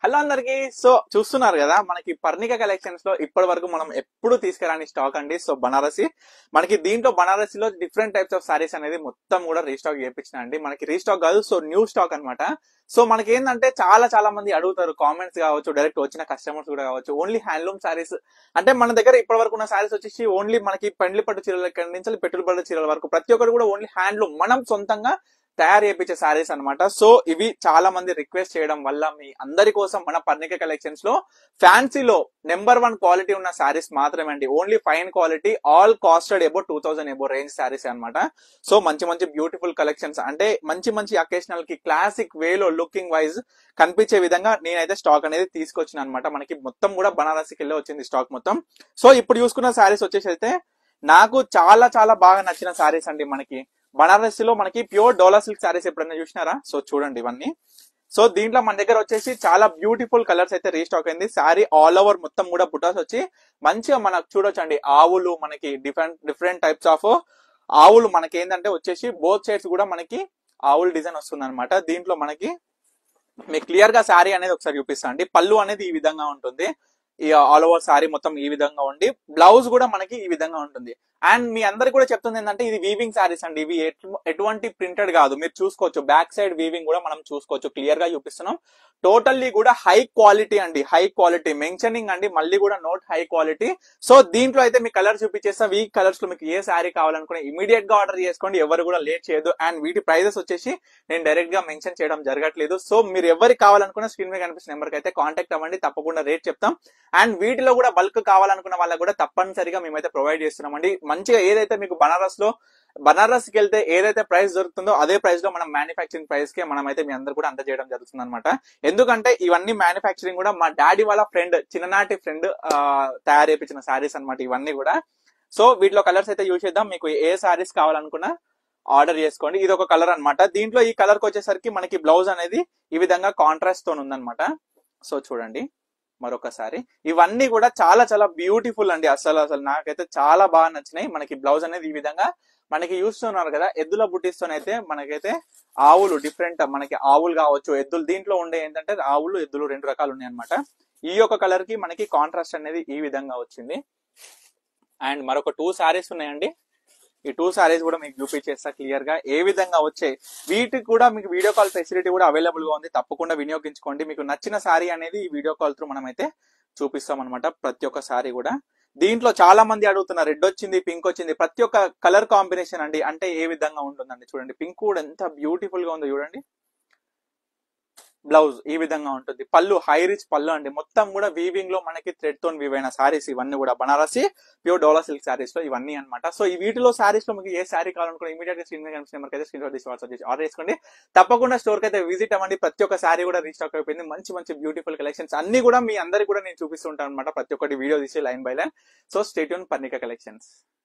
Hello అందరికి. So చూస్తున్నారు కదా, మనకి పర్ణిక కలెక్షన్స్ లో ఇప్పటి వరకు మనం ఎప్పుడు తీసుకురాని స్టాక్ అండి. సో బనారసి మనకి దీంట్లో బనారసిలో డిఫరెంట్ టైప్స్ ఆఫ్ సారీస్ అనేది మొత్తం కూడా రీస్టాక్ చేయించిన అండి. మనకి రీస్టాక్ కాదు, సో న్యూ స్టాక్ అన్నమాట. సో మనకి ఏంటంటే చాలా మంది అడుగుతారు, కామెంట్స్ కావచ్చు, డైరెక్ట్ వచ్చిన కస్టమర్స్ కూడా కావచ్చు, ఓన్లీ హ్యాండ్లూమ్ సారీస్ అంటే మన దగ్గర ఇప్పటి వరకు ఉన్న సారీస్ వచ్చేసి ఓన్లీ మనకి పెండ్లి పట్టు చీరల దగ్గర నుంచి పెట్టుబడి చీరల వరకు ప్రతి ఒక్కరు కూడా ఓన్లీ హ్యాండ్లూమ్ మనం సొంతంగా తయారు చేయించే సారీస్ అన్నమాట. సో ఇవి చాలా మంది రిక్వెస్ట్ చేయడం వల్ల మీ అందరి కోసం మన పర్ణిక కలెక్షన్స్ లో ఫ్యాన్సీలో నెంబర్ 1 క్వాలిటీ ఉన్న సారీస్ మాత్రమే అండి. Only fine quality, all costed above 2000 above range sarees అన్నమాట. సో మంచి బ్యూటిఫుల్ కలెక్షన్స్ అంటే మంచి అకేషనల్ కి క్లాసిక్ వేలో లుకింగ్ వైజ్ కనిపించే విధంగా నేనైతే స్టాక్ అనేది తీసుకొచ్చిన అనమాట. మనకి మొత్తం కూడా బనారసికి వెళ్ళి వచ్చింది స్టాక్ మొత్తం. సో ఇప్పుడు చూసుకున్న సారీస్ వచ్చేసి అయితే నాకు చాలా బాగా నచ్చిన సారీస్ అండి. మనకి బనారసిలో మనకి ప్యూర్ డోలా సిల్క్ సారీస్ ఎప్పుడైనా చూసినారా? సో చూడండి ఇవన్నీ. సో దీంట్లో మన దగ్గర వచ్చేసి చాలా బ్యూటిఫుల్ కలర్స్ అయితే రీస్టాక్ అయింది. సారీ ఆల్ ఓవర్ మొత్తం కూడా బుటాస్ వచ్చి మంచిగా మనకు చూడొచ్చండి. ఆవులు మనకి డిఫరెంట్ టైప్స్ ఆఫ్ ఆవులు మనకి ఏంటంటే వచ్చేసి బోత్ సైడ్స్ కూడా మనకి ఆవుల డిజైన్ వస్తుంది అనమాట. దీంట్లో మనకి మీకు క్లియర్ గా సారీ అనేది ఒకసారి చూపిస్తా అండి. పళ్ళు అనేది ఈ విధంగా ఉంటుంది, ఈ ఆల్ ఓవర్ సారీ మొత్తం ఈ విధంగా ఉండి బ్లౌజ్ కూడా మనకి ఈ విధంగా ఉంటుంది. అండ్ మీ అందరికి కూడా చెప్తుంది ఏంటంటే ఇది వీవింగ్ సారీస్ అండి. ఇవి ఎటువంటి ప్రింటెడ్ కాదు, మీరు చూసుకోవచ్చు. బ్యాక్ సైడ్ వీవింగ్ కూడా మనం చూసుకోవచ్చు, క్లియర్ గా చూపిస్తున్నాం. టోటల్లీ కూడా హై క్వాలిటీ అండి, హై క్వాలిటీ మెన్షనింగ్ అండి, మళ్ళీ కూడా నోట్ హై క్వాలిటీ. సో దీంట్లో అయితే మీ కలర్ చూపించేస్తా. ఈ కలర్స్ లో మీకు ఏ సారీ కావాలనుకునే ఇమీడియట్ గా ఆర్డర్ చేసుకోండి, ఎవరు కూడా లేట్ చేయదు. అండ్ వీటి ప్రైజెస్ వచ్చేసి నేను డైరెక్ట్ గా మెన్షన్ చేయడం జరగట్లేదు. సో మీరు ఎవరికి కావాలనుకున్న స్క్రీన్ మీద కనిపిస్తున్న నెంబర్ కి అయితే కాంటాక్ట్ అవ్వండి, తప్పకుండా రేట్ చెప్తాం. అండ్ వీటిలో కూడా బల్క్ కావాలనుకున్న వాళ్ళకి కూడా తప్పనిసరిగా మేమైతే ప్రొవైడ్ చేస్తున్నామండి. మంచిగా ఏదైతే మీకు బనారస్కి వెళ్తే ఏదైతే ప్రైస్ దొరుకుతుందో అదే ప్రైస్ లో మనం మ్యానుఫ్యాక్చరింగ్ ప్రైస్ కి మనం అయితే మీ అందరు కూడా అందజేయడం జరుగుతుంది అనమాట. ఎందుకంటే ఇవన్నీ మ్యానుఫ్యాక్చరింగ్ కూడా మా డాడీ వాళ్ళ ఫ్రెండ్, చిన్ననాటి ఫ్రెండ్ తయారు చేయించిన సారీస్ అనమాట ఇవన్నీ కూడా. సో వీటిలో కలర్స్ అయితే యూజ్ చేద్దాం. మీకు ఏ సారీస్ కావాలనుకున్నా ఆర్డర్ చేసుకోండి. ఇది ఒక కలర్ అనమాట. దీంట్లో ఈ కలర్ కి వచ్చేసరికి మనకి బ్లౌజ్ అనేది ఈ విధంగా కాంట్రాస్ట్ తో ఉందన్నమాట. సో చూడండి మరొకసారి. ఇవన్నీ కూడా చాలా బ్యూటిఫుల్ అండి. అసలు నాకైతే చాలా బాగా నచ్చినాయి. మనకి బ్లౌజ్ అనేది ఈ విధంగా మనకి చూస్తున్నారు కదా, ఎద్దుల బుట్టిస్తోనైతే మనకైతే ఆవులు డిఫరెంట్, మనకి ఆవులు కావచ్చు, ఎద్దులు. దీంట్లో ఉండే ఏంటంటే ఆవులు ఎద్దులు 2 రకాలు ఉన్నాయి అనమాట. ఈ యొక్క కలర్ కి మనకి కాంట్రాస్ట్ అనేది ఈ విధంగా వచ్చింది. అండ్ మరొక 2 సారీస్ ఉన్నాయండి. ఈ 2 సారీస్ కూడా మీకు చూపించేస్తా క్లియర్ గా ఏ విధంగా వచ్చాయి. వీటికి కూడా మీకు వీడియో కాల్ ఫెసిలిటీ కూడా అవైలబుల్ గా ఉంది, తప్పకుండా వినియోగించుకోండి. మీకు నచ్చిన సారీ అనేది ఈ వీడియో కాల్ త్రూ మనం అయితే చూపిస్తాం అనమాట. ప్రతి ఒక్క సారీ కూడా దీంట్లో చాలా మంది అడుగుతున్నారు, రెడ్ వచ్చింది, పింక్ వచ్చింది. ప్రతి ఒక్క కలర్ కాంబినేషన్ అండి అంటే ఏ విధంగా ఉంటుందండి చూడండి. పింక్ కూడా ఎంత బ్యూటిఫుల్ గా ఉందో చూడండి. బ్లౌజ్ ఈ విధంగా ఉంటుంది. పళ్ళు హై రిచ్ పళ్ళు అండి. మొత్తం కూడా వీవింగ్ లో మనకి థ్రెడ్ తో వీవ్ అయిన సారీస్ ఇవన్నీ కూడా బనారసి ప్యూర్ డోలా సిల్క్ సారీస్ లో ఇవన్నీ అనమాట. సో ఈ వీటిలో సారీస్ లో మీకు ఏ సారీ కావాలనుకున్న ఇమీడియట్ గా స్క్రీన్ మీద కనిపిస్తున్న నెంబర్కి అయితే స్క్రీన్ షాట్ తీసి వాట్సాప్ చేసి ఆర్డర్ చేసుకోండి. తప్పకుండా స్టోర్ కి అయితే విజిట్ అవ్వండి. ప్రతి ఒక్క సారీ కూడా రీస్టాక్ అయిపోయింది. మంచి బ్యూటిఫుల్ కలెక్షన్స్ అన్ని కూడా మీ అందరికి కూడా నేను చూపిస్తుంటాను అనమాట. ప్రతి ఒక్కటి వీడియో తీసి line by line. So stay tune Parnika collections.